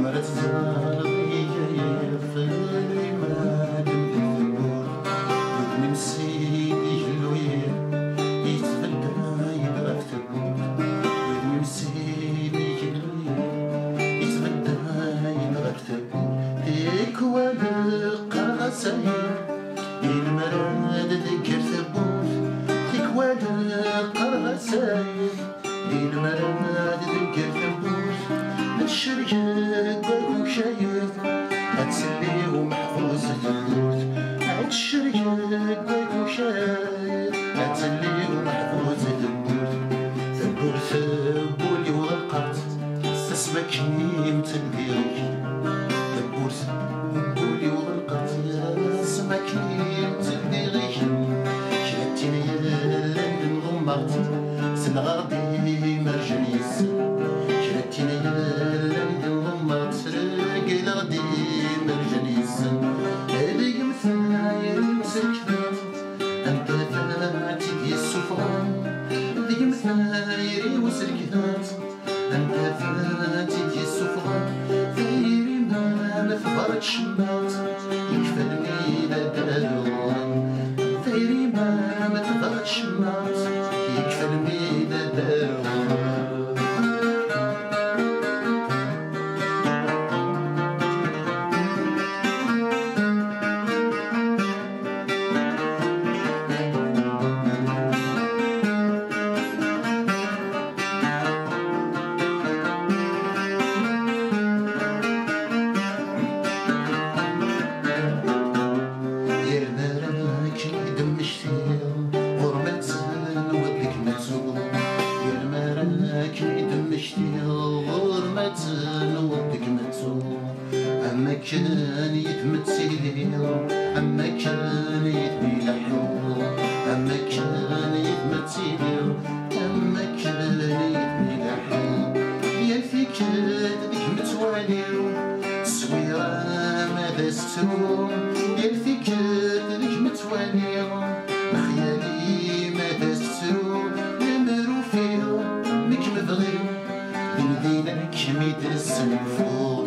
مرت زارضي يفضلي ما دمثبور ودني مسيدي اللوير يتفلى يبغى ثبور ودني مسيدي اللوير يتفلى يبغى ثبور تكوى القراصير المراد ذكر ثبور تكوى القراصير المراد ذكر ثبور الشريك باكو شايف هتسلي ومحفوظ ثبوت الشريك باكو شايف هتسلي ومحفوظ ثبوت ثبور ثبولي وغلقت اسمك يمتن بيك ثبور ثبولي وغلقت اسمك يمتن بيك شلتيني لين غمرت سنغاضي مرجان يسن شلتيني لين غمرت سرقي لغدي مرجان يسن هذيك مثنايا مسكنات انت فاتي دي السفران هذيك مثنايا وسرقنات انت فاتي دي السفران ثيري ما في شمات يكفى الميلاد دارون ثيري ما في شمات يكفى الميلاد دارون أما كان يتمثيلي أما كان يتبيلحو أما كان يتمثيلي أما كان يتبيلحو يا الفكرة ذيك متواليو الصويرة ما دازتو يا الفكرة ذيك متواليو خيالي ما دازتو نمرو فيها نك مبغيو لمدينة كميد السنفور